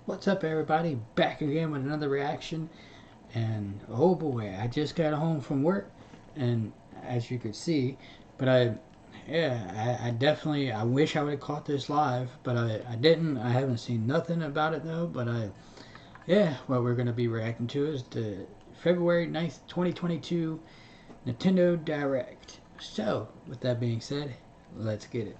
What's up, everybody? Back again with another reaction. And oh boy, I just got home from work, and as you could see, but I definitely, I wish I would have caught this live, but I didn't. I haven't seen nothing about it though, but what we're going to be reacting to is the February 9th, 2022 Nintendo Direct. So, with that being said, let's get it.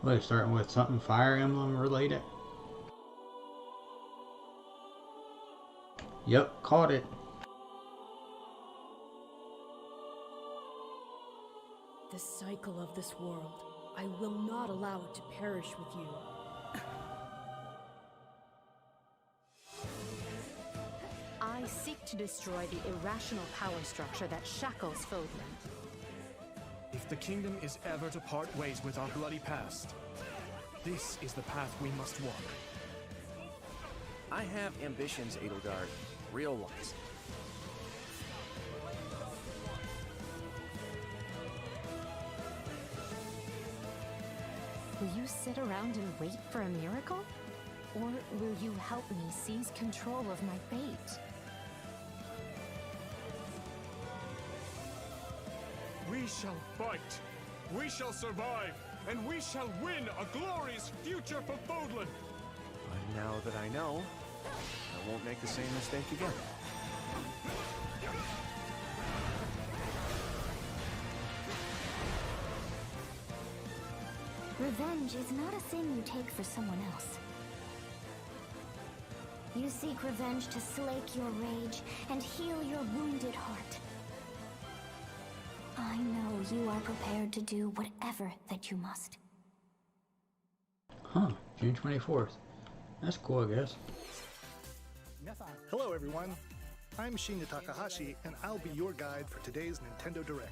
We're starting with something Fire Emblem related. Yep, caught it. The cycle of this world. I will not allow it to perish with you. I seek to destroy the irrational power structure that shackles Fodlan. If the kingdom is ever to part ways with our bloody past, this is the path we must walk. I have ambitions, Edelgard. Real ones. Will you sit around and wait for a miracle? Or will you help me seize control of my fate? We shall fight, we shall survive, and we shall win a glorious future for Fodlan! But now that I know, I won't make the same mistake again. Revenge is not a thing you take for someone else. You seek revenge to slake your rage and heal your wounded heart. I know you are prepared to do whatever that you must. Huh, June 24th. That's cool, I guess. Hello everyone, I'm Shinya Takahashi and I'll be your guide for today's Nintendo Direct.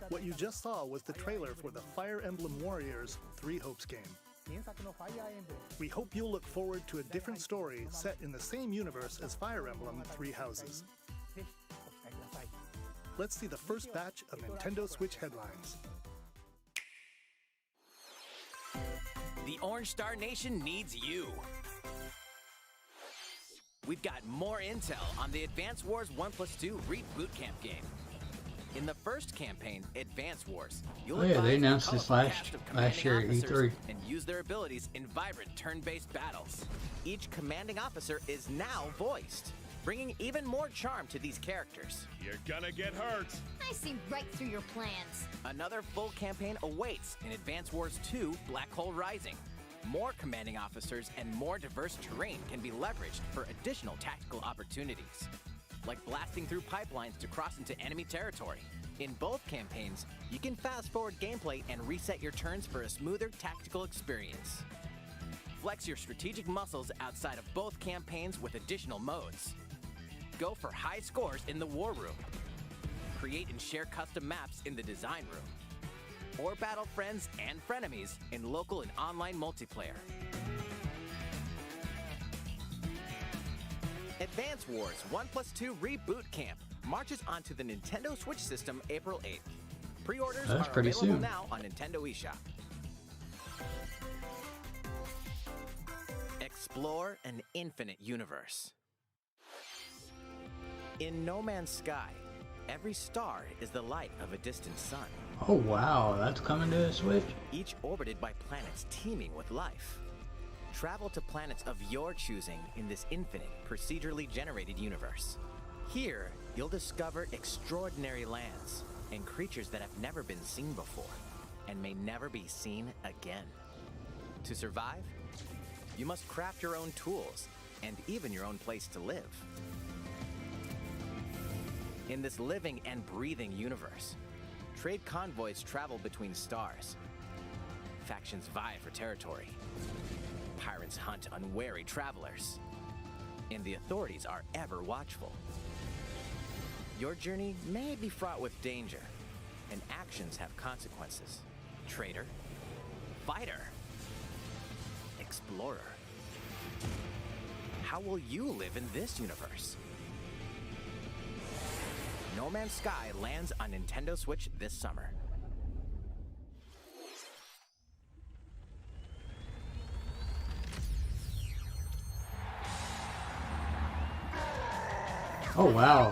What you just saw was the trailer for the Fire Emblem Warriors 3 Hopes game. We hope you'll look forward to a different story set in the same universe as Fire Emblem 3 Houses. Let's see the first batch of Nintendo Switch headlines. The Orange Star Nation needs you. We've got more intel on the Advance Wars 1+2 Reboot Camp game. In the first campaign, Advance Wars, you'll they announced this last year at E3 and use their abilities in vibrant turn-based battles. Each commanding officer is now voiced, bringing even more charm to these characters. You're gonna get hurt! I see right through your plans. Another full campaign awaits in Advance Wars 2 Black Hole Rising. More commanding officers and more diverse terrain can be leveraged for additional tactical opportunities, like blasting through pipelines to cross into enemy territory. In both campaigns, you can fast-forward gameplay and reset your turns for a smoother tactical experience. Flex your strategic muscles outside of both campaigns with additional modes. Go for high scores in the War Room. Create and share custom maps in the Design Room. Or battle friends and frenemies in local and online multiplayer. Advance Wars 1+2 Reboot Camp marches onto the Nintendo Switch system April 8th. Pre-orders are pretty available soon. now on Nintendo eShop. Explore an infinite universe. In No Man's Sky, every star is the light of a distant sun, Oh wow, that's coming to the Switch? each orbited by planets teeming with life. Travel to planets of your choosing in this infinite, procedurally generated universe. Here, you'll discover extraordinary lands and creatures that have never been seen before and may never be seen again. To survive, you must craft your own tools and even your own place to live. In this living and breathing universe, trade convoys travel between stars. Factions vie for territory. Pirates hunt unwary travelers. And the authorities are ever watchful. Your journey may be fraught with danger, and actions have consequences. Traitor, fighter, explorer. How will you live in this universe? No Man's Sky lands on Nintendo Switch this summer. Oh wow.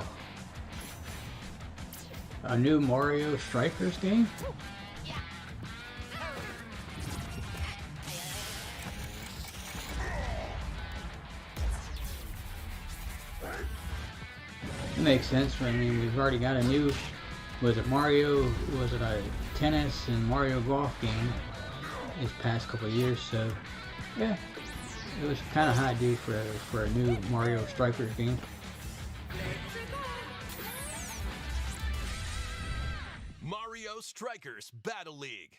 A new Mario Strikers game? It makes sense. I mean, we've already got a new, was it a tennis and Mario Golf game this past couple of years, so yeah, it was kind of high due for a new Mario Strikers game. Mario Strikers Battle League.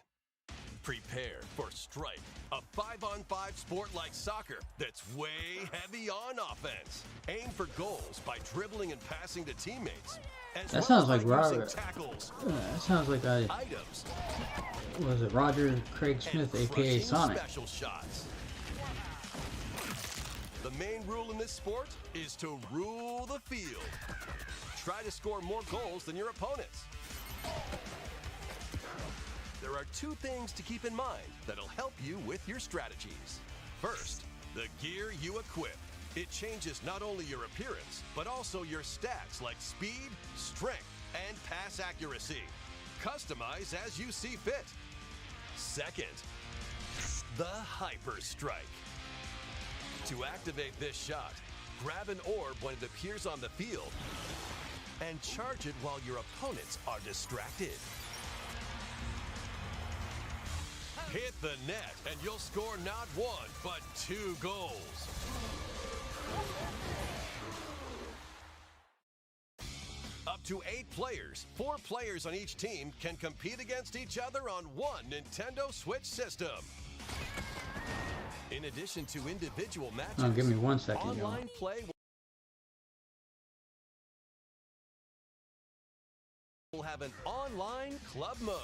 Prepare for Strike, a 5-on-5 sport like soccer that's way heavy on offense. Aim for goals by dribbling and passing to teammates. That sounds like Robert. Tackles, That sounds like items, was it Roger Craig Smith, aka Sonic? Special shots. The main rule in this sport is to rule the field. Try to score more goals than your opponents. There are two things to keep in mind that'll help you with your strategies. First, the gear you equip. It changes not only your appearance, but also your stats like speed, strength, and pass accuracy. Customize as you see fit. Second, the Hyper Strike. To activate this shot, grab an orb when it appears on the field and charge it while your opponents are distracted. Hit the net and you'll score not one, but 2 goals. Up to 8 players, 4 players on each team can compete against each other on one Nintendo Switch system. In addition to individual matches, give me 1 second. online play will have an online club mode.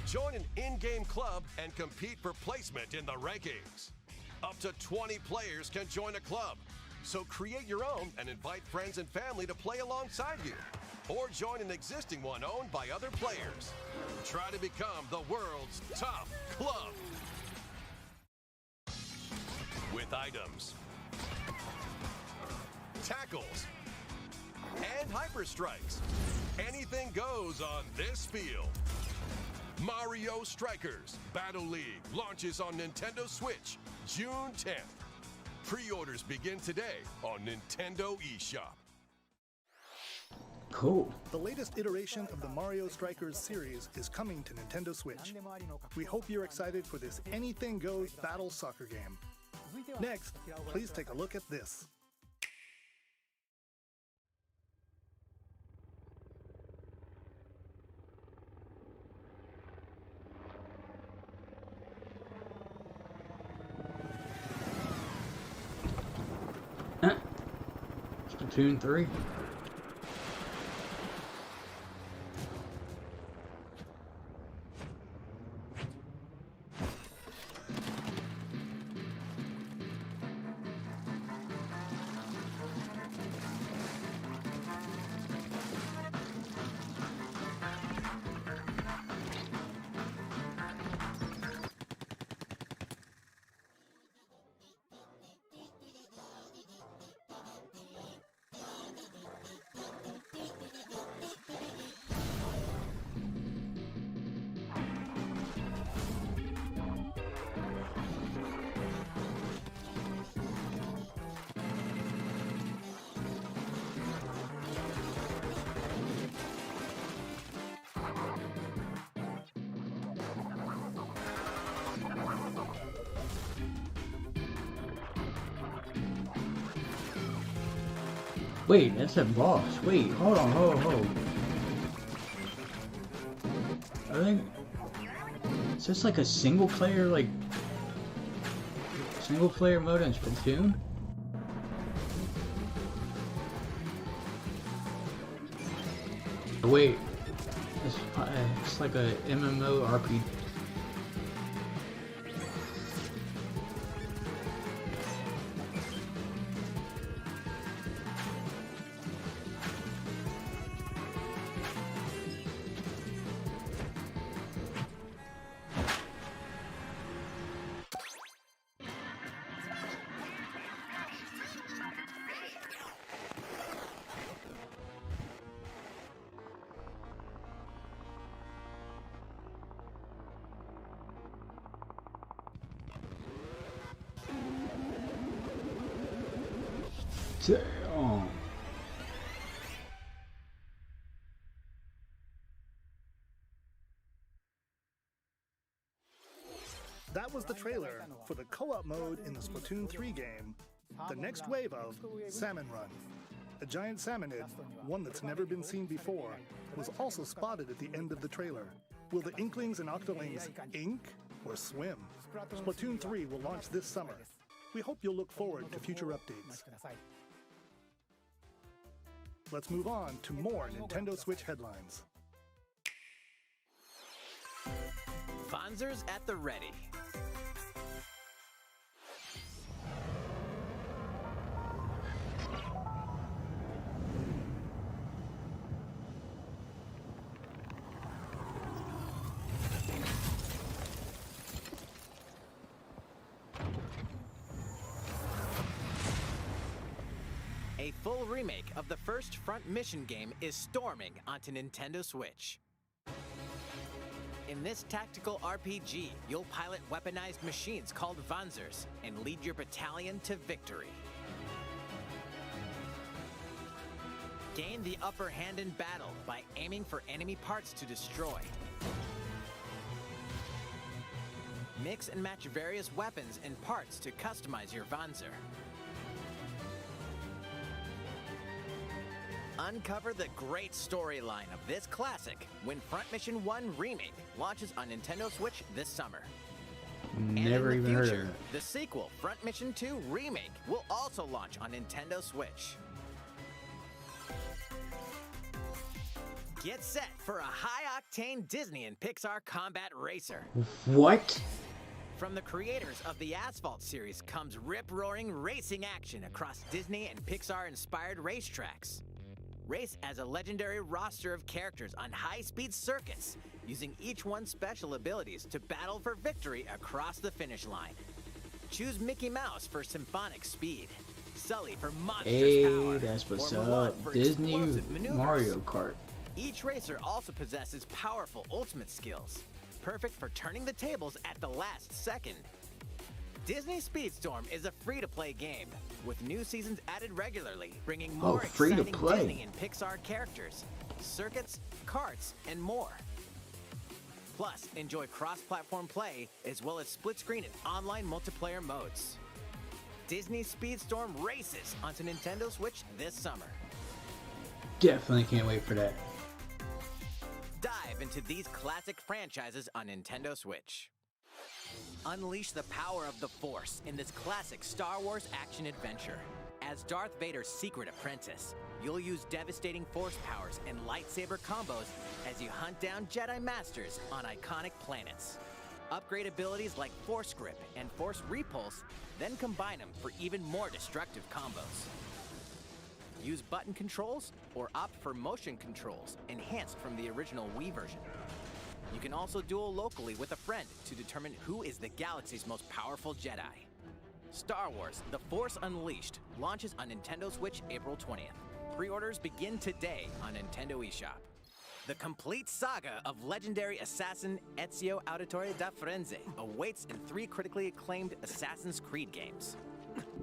Join an in-game club and compete for placement in the rankings. Up to 20 players can join a club. So create your own and invite friends and family to play alongside you. Or join an existing one owned by other players. Try to become the world's top club. With items, tackles, and hyper strikes, anything goes on this field. Mario Strikers Battle League launches on Nintendo Switch June 10th. Pre-orders begin today on Nintendo eShop. Cool. The latest iteration of the Mario Strikers series is coming to Nintendo Switch. We hope you're excited for this anything goes battle soccer game. Next, please take a look at this. Splatoon 3. Wait, that's a boss. Wait, hold on, hold. I think... Is this like a single player mode in Splatoon? Wait, it's like a MMORPG. Damn. That was the trailer for the co-op mode in the Splatoon 3 game, the next wave of Salmon Run. A giant salmonid, one that's never been seen before, was also spotted at the end of the trailer. Will the Inklings and Octolings ink or swim? Splatoon 3 will launch this summer. We hope you'll look forward to future updates. Let's move on to more Nintendo Switch headlines. Fonzers at the ready. A full remake of the first Front Mission game is storming onto Nintendo Switch. In this tactical RPG, you'll pilot weaponized machines called Fonzers and lead your battalion to victory. Gain the upper hand in battle by aiming for enemy parts to destroy. Mix and match various weapons and parts to customize your Fonzer. Uncover the great storyline of this classic when Front Mission 1 Remake launches on Nintendo Switch this summer. Never even heard of it. The sequel, Front Mission 2 Remake, will also launch on Nintendo Switch. Get set for a high-octane Disney and Pixar combat racer. What? From the creators of the Asphalt series comes rip-roaring racing action across Disney and Pixar-inspired racetracks. Race as a legendary roster of characters on high-speed circuits, using each one's special abilities to battle for victory across the finish line. Choose Mickey Mouse for symphonic speed, Sully for monstrous power, Hey, that's what's or Mulan up. for Disney explosive maneuvers. Mario Kart. Each racer also possesses powerful ultimate skills, perfect for turning the tables at the last second. Disney Speedstorm is a free-to-play game, with new seasons added regularly, bringing more exciting Disney and Pixar characters, circuits, karts, and more. Plus, enjoy cross-platform play, as well as split-screen and online multiplayer modes. Disney Speedstorm races onto Nintendo Switch this summer. Definitely can't wait for that. Dive into these classic franchises on Nintendo Switch. Unleash the power of the Force in this classic Star Wars action-adventure. As Darth Vader's secret apprentice, you'll use devastating Force powers and lightsaber combos as you hunt down Jedi Masters on iconic planets. Upgrade abilities like Force Grip and Force Repulse, then combine them for even more destructive combos. Use button controls or opt for motion controls, enhanced from the original Wii version. You can also duel locally with a friend to determine who is the galaxy's most powerful Jedi. Star Wars: The Force Unleashed launches on Nintendo Switch April 20th. Pre-orders begin today on Nintendo eShop. The complete saga of legendary assassin Ezio Auditore da Firenze awaits in 3 critically acclaimed Assassin's Creed games.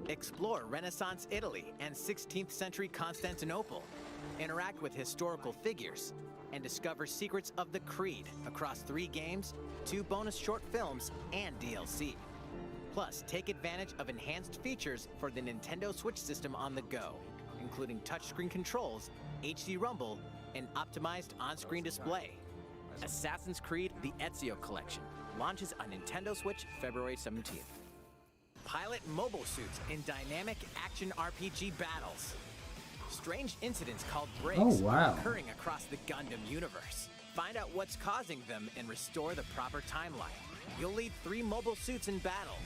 Explore Renaissance Italy and 16th century Constantinople. Interact with historical figures and discover secrets of the Creed across 3 games, 2 bonus short films, and DLC. Plus, take advantage of enhanced features for the Nintendo Switch system on the go, including touchscreen controls, HD Rumble, and optimized on-screen display. Assassin's Creed: The Ezio Collection launches on Nintendo Switch February 17th. Pilot mobile suits in dynamic action RPG battles. Strange incidents called breaks occurring across the Gundam universe. Find out what's causing them and restore the proper timeline. You'll lead 3 mobile suits in battle.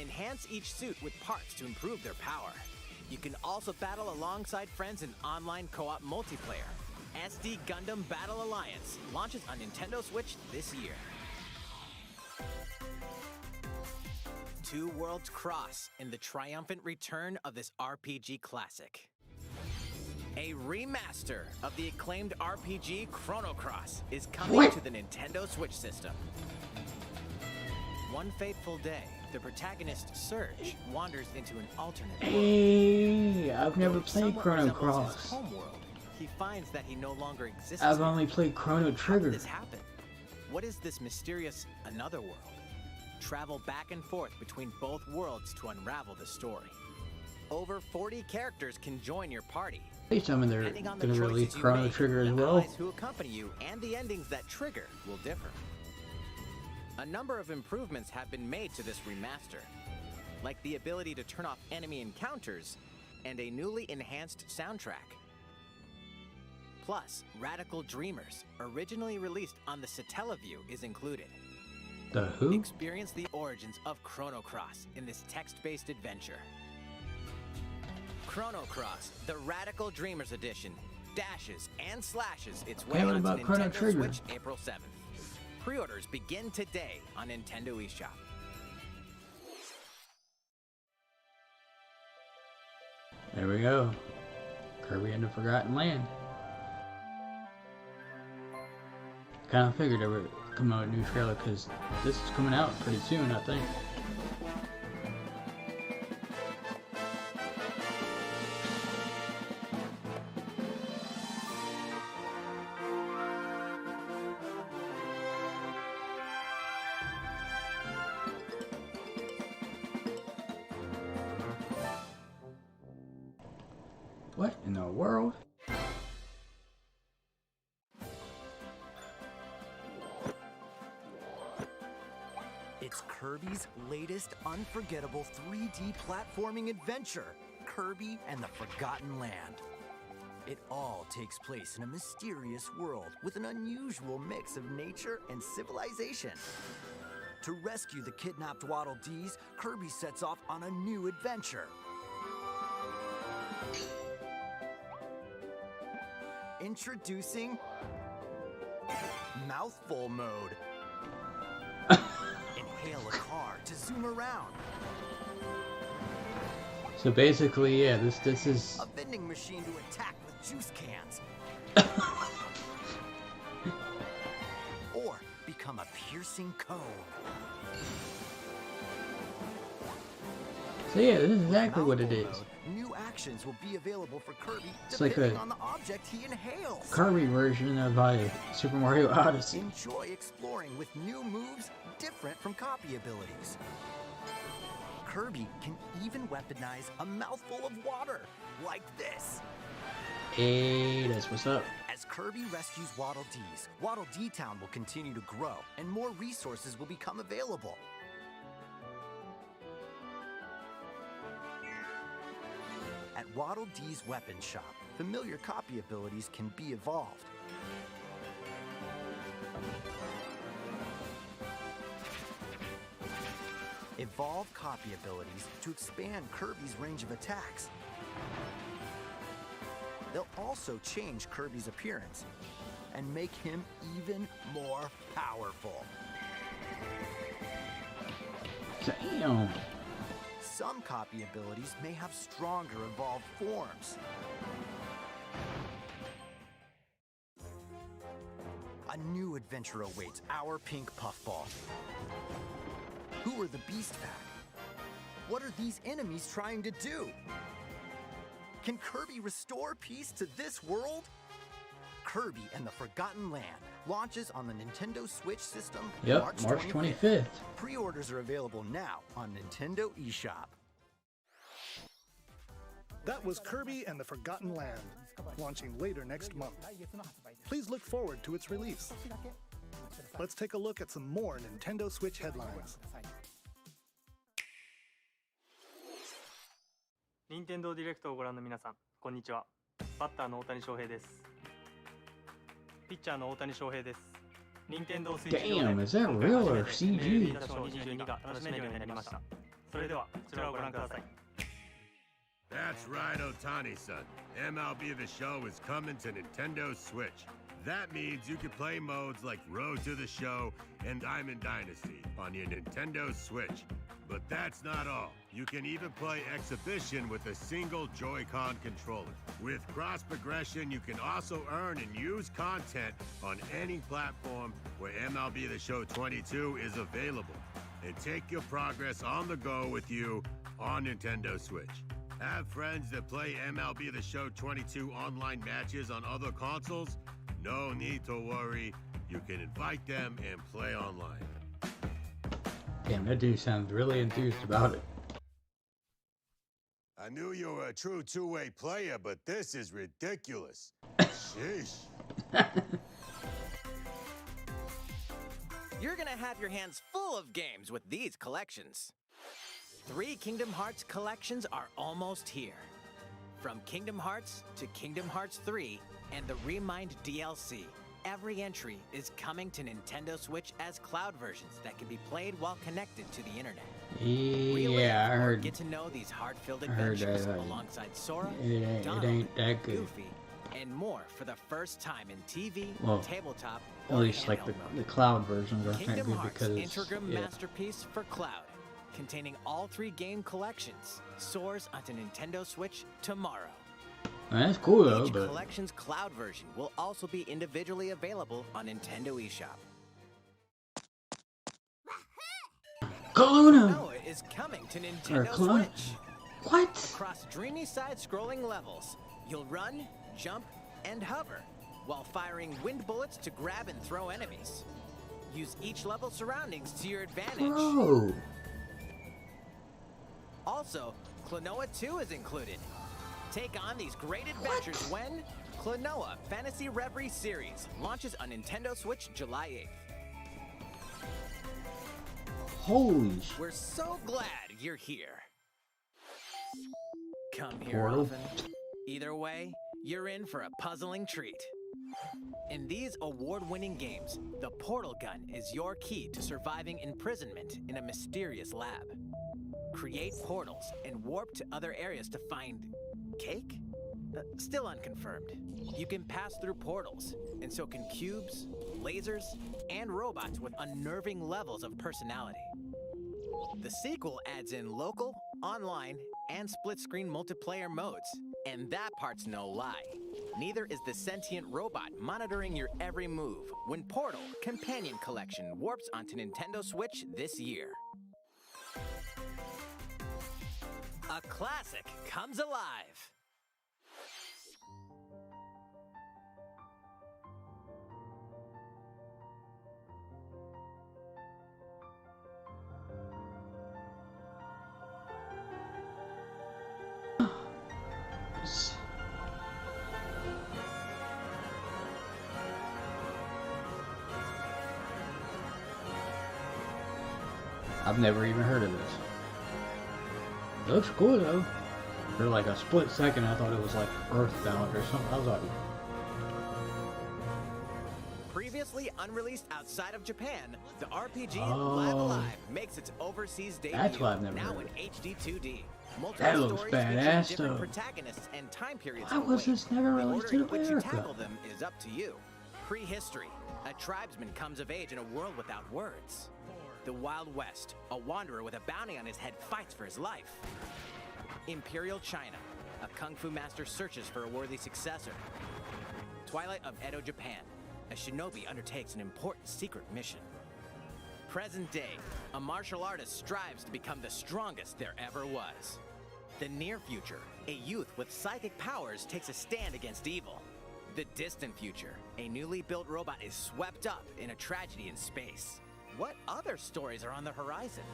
Enhance each suit with parts to improve their power. You can also battle alongside friends in online co-op multiplayer. SD Gundam Battle Alliance launches on Nintendo Switch this year. Two worlds cross in the triumphant return of this RPG classic. A remaster of the acclaimed RPG Chrono Cross is coming to the Nintendo Switch system. One fateful day, the protagonist Surge wanders into an alternate world. Hey, I've never played Chrono Cross. Homeworld, he finds that he no longer exists. I've only played Chrono Trigger. How did this happen? What is this mysterious another world? travel back and forth between both worlds to unravel the story. Over 40 characters can join your party. At least I'm in there Depending on going the to release choices you Chrono make, Trigger as the well. allies who accompany you and the endings that trigger will differ. A number of improvements have been made to this remaster, like the ability to turn off enemy encounters and a newly enhanced soundtrack. Plus, Radical Dreamers, originally released on the Satellaview, is included. The who? Experience the origins of Chrono Cross in this text-based adventure. Chrono Cross, the Radical Dreamers edition, dashes and slashes its way Hey, what onto about Chrono Nintendo Trigger? Switch April 7th. Pre-orders begin today on Nintendo eShop. There we go. Kirby and the Forgotten Land. Kind of figured they would come out with a new trailer because this is coming out pretty soon, I think. What in the world? It's Kirby's latest unforgettable 3D platforming adventure, Kirby and the Forgotten Land. It all takes place in a mysterious world with an unusual mix of nature and civilization. To rescue the kidnapped Waddle Dees, Kirby sets off on a new adventure. Introducing Mouthful Mode. Inhale a car to zoom around. So basically, yeah, this is A vending machine to attack with juice cans. Or become a piercing cone. so yeah, this is exactly what it Mouthful is. Mode, new actions will be available for Kirby It's like depending a on the object he inhales. Kirby version of Super Mario Odyssey. Enjoy exploring with new moves different from copy abilities. Kirby can even weaponize a mouthful of water, like this. Hey, that's what's up. As Kirby rescues Waddle Dees, Waddle Dee Town will continue to grow, and more resources will become available. At Waddle Dee's weapon shop, familiar copy abilities can be evolved. Evolve copy abilities to expand Kirby's range of attacks. They'll also change Kirby's appearance and make him even more powerful. Damn. Some copy abilities may have stronger evolved forms. A new adventure awaits our pink puffball. Who are the Beast Pack? What are these enemies trying to do? Can Kirby restore peace to this world? Kirby and the Forgotten Land launches on the Nintendo Switch system Yep, March 25th. Pre-orders are available now on Nintendo eShop. That was Kirby and the Forgotten Land, launching later next month. Please look forward to its release. Let's take a look at some more Nintendo Switch headlines. 任天堂ディレクトをご覧の皆さん、こんにちは。バッターの大谷翔平です。ピッチャーの大谷翔平です。任天堂スイッチ Damn, is that real or CG? 打賞22が楽しめるようになりました。それではこちらをご覧ください。 That's right, Otani-san. MLB The Show is coming to Nintendo Switch. That means you can play modes like Road to the Show and Diamond Dynasty on your Nintendo Switch. But that's not all. You can even play Exhibition with a single Joy-Con controller. With cross progression, you can also earn and use content on any platform where MLB The Show 22 is available. And take your progress on the go with you on Nintendo Switch. Have friends that play MLB The Show 22 online matches on other consoles? No need to worry. You can invite them and play online. Damn, that dude sounds really enthused about it. I knew you were a true two-way player, but this is ridiculous. Sheesh. You're gonna have your hands full of games with these collections. 3 Kingdom Hearts collections are almost here. From Kingdom Hearts to Kingdom Hearts 3 and the Remind DLC, every entry is coming to Nintendo Switch as cloud versions that can be played while connected to the internet. Yeah, I heard. Get to know these heart-filled adventures alongside Sora, it Donald, ain't that good. Goofy, and more for the first time in TV, Well, tabletop, at least like the cloud versions are not Kingdom good Hearts because Intergram yeah. Masterpiece for Cloud, containing all 3 game collections, soars onto Nintendo Switch tomorrow. That's cool though, Each but collection's cloud version will also be individually available on Nintendo eShop. Kaluna Klonoa is coming to Nintendo Klonoa. Switch. What? Across dreamy side-scrolling levels, you'll run, jump, and hover, while firing wind bullets to grab and throw enemies. Use each level's surroundings to your advantage. Bro. Also, Klonoa 2 is included. Take on these great adventures when Klonoa Fantasy Reverie Series launches on Nintendo Switch July 8th. Holy sh! We're so glad you're here. Come here Portal. often. Either way, you're in for a puzzling treat. In these award-winning games, the portal gun is your key to surviving imprisonment in a mysterious lab. Create portals and warp to other areas to find cake? Still unconfirmed. You can pass through portals, and so can cubes, lasers, and robots with unnerving levels of personality. The sequel adds in local, online, and split-screen multiplayer modes, and that part's no lie. Neither is the sentient robot monitoring your every move when Portal Companion Collection warps onto Nintendo Switch this year. A classic comes alive. I've never even heard of this. It looks cool though. For like a split second, I thought it was like Earthbound or something. I was like, Previously unreleased outside of Japan, the RPG Live Alive makes its overseas debut. That's why I've never now heard in HD 2D. That looks Stories featuring badass, different though. protagonists and time periods. why was this never The released order in in which you America? tackle them is up to you. Prehistory. A tribesman comes of age in a world without words. The Wild West. A wanderer with a bounty on his head fights for his life. Imperial China. A kung fu master searches for a worthy successor. Twilight of Edo, Japan. A shinobi undertakes an important secret mission. Present day. A martial artist strives to become the strongest there ever was. The near future. A youth with psychic powers takes a stand against evil. The distant future. A newly built robot is swept up in a tragedy in space. What other stories are on the horizon?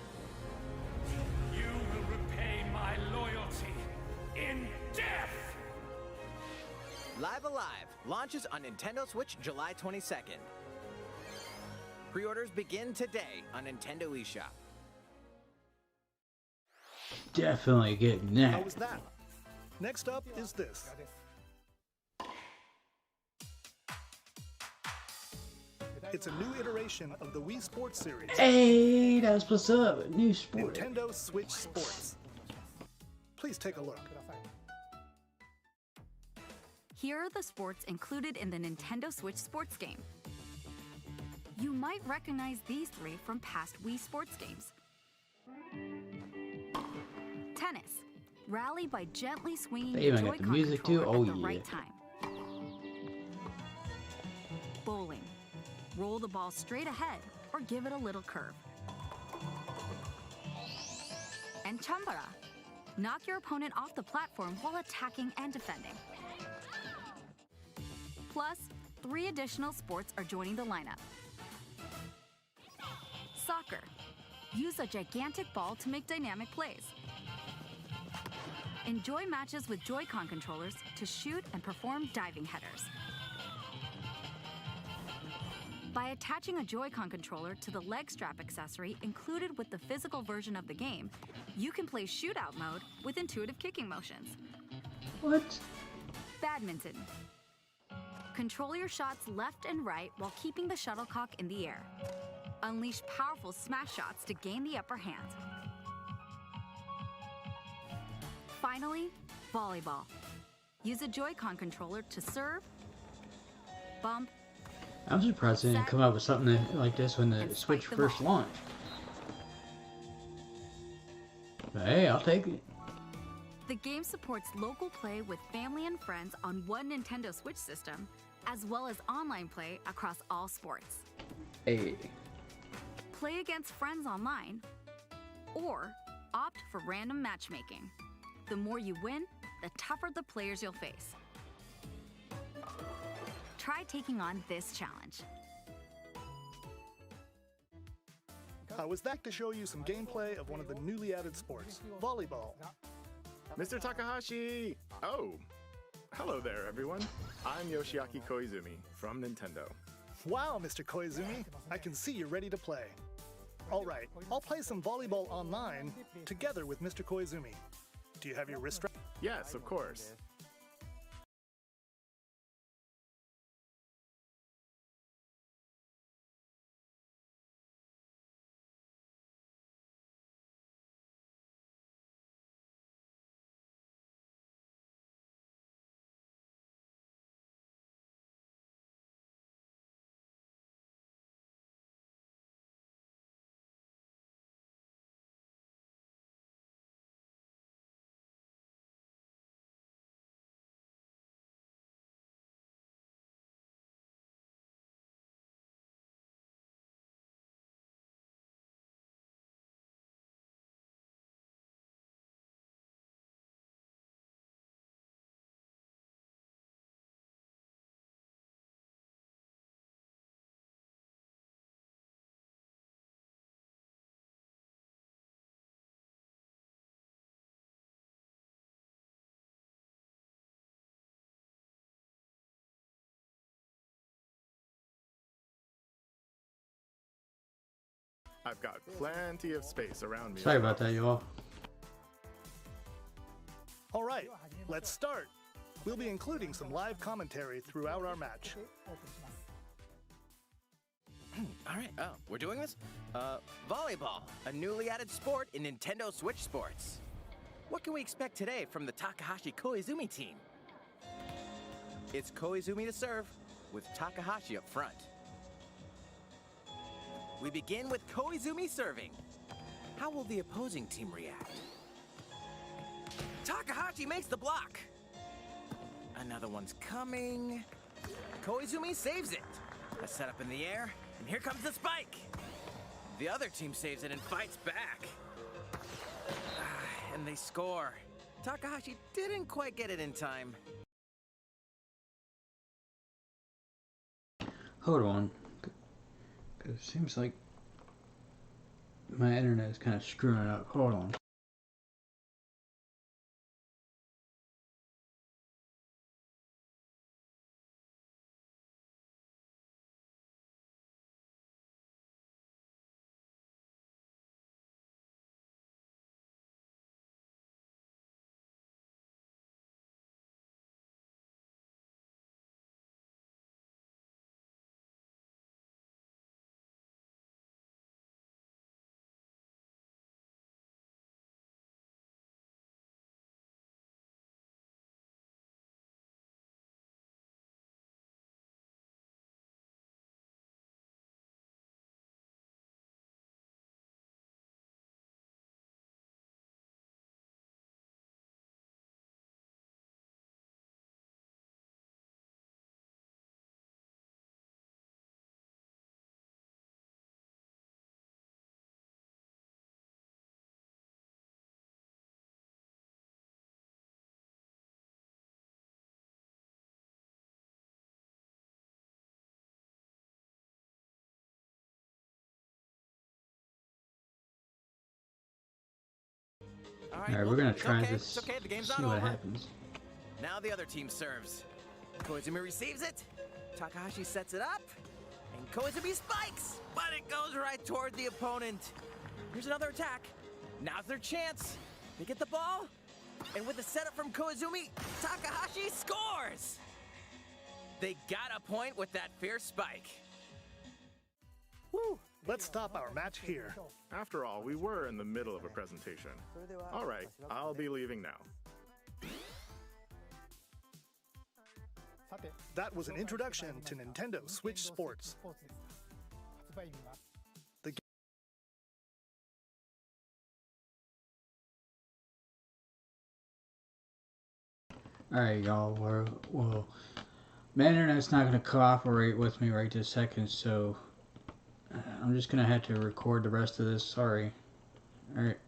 You will repay my loyalty in death! Live Alive launches on Nintendo Switch July 22nd. Pre-orders begin today on Nintendo eShop. Definitely getting that. How was that? Next up is this. It's a new iteration of the Wii Sports series. Hey, that's what's up. New sport. Nintendo Switch Sports. Please take a look. Here are the sports included in the Nintendo Switch Sports game. You might recognize these 3 from past Wii Sports games. Tennis. Rally by gently swinging They the even got the Joy-Con music too? controller Oh, at the yeah. right time. Bowling. Roll the ball straight ahead or give it a little curve. And Chambara. Knock your opponent off the platform while attacking and defending. Plus, 3 additional sports are joining the lineup. Soccer. Use a gigantic ball to make dynamic plays. Enjoy matches with Joy-Con controllers to shoot and perform diving headers. By attaching a Joy-Con controller to the leg strap accessory included with the physical version of the game, you can play shootout mode with intuitive kicking motions. What? Badminton. Control your shots left and right while keeping the shuttlecock in the air. Unleash powerful smash shots to gain the upper hand. Finally, volleyball. Use a Joy-Con controller to serve, bump, I'm surprised they didn't come up with something like this when the Switch first launched. But hey, I'll take it. The game supports local play with family and friends on one Nintendo Switch system, as well as online play across all sports. Hey. Play against friends online, or opt for random matchmaking. The more you win, the tougher the players you'll face. Try taking on this challenge. I was back to show you some gameplay of one of the newly added sports, volleyball. Mr. Takahashi! Oh, hello there, everyone. I'm Yoshiaki Koizumi from Nintendo. Wow, Mr. Koizumi, I can see you're ready to play. All right, I'll play some volleyball online together with Mr. Koizumi. Do you have your wrist strap? Yes, of course. I've got plenty of space around me. Sorry about that, y'all. All right, let's start. We'll be including some live commentary throughout our match. All right, we're doing this? Volleyball, a newly added sport in Nintendo Switch Sports. What can we expect today from the Takahashi Koizumi team? It's Koizumi to serve, with Takahashi up front. We begin with Koizumi serving. How will the opposing team react? Takahashi makes the block. Another one's coming. Koizumi saves it. A setup in the air, and here comes the spike. The other team saves it and fights back. And they score. Takahashi didn't quite get it in time. Hold on. Because it seems like my internet is kind of screwing up. Hold on. Alright, we're gonna try this. It's okay. The game's See not what over. happens. Now the other team serves. Koizumi receives it. Takahashi sets it up. And Koizumi spikes. But it goes right toward the opponent. Here's another attack. Now's their chance. They get the ball. And with the setup from Koizumi, Takahashi scores! They got a point with that fierce spike. Woo! Let's stop our match here. After all, we were in the middle of a presentation. Alright, I'll be leaving now. That was an introduction to Nintendo Switch Sports. The Alright, y'all. Well, my internet's not going to cooperate with me right this second, so I'm just going to have to record the rest of this. Sorry. Alright.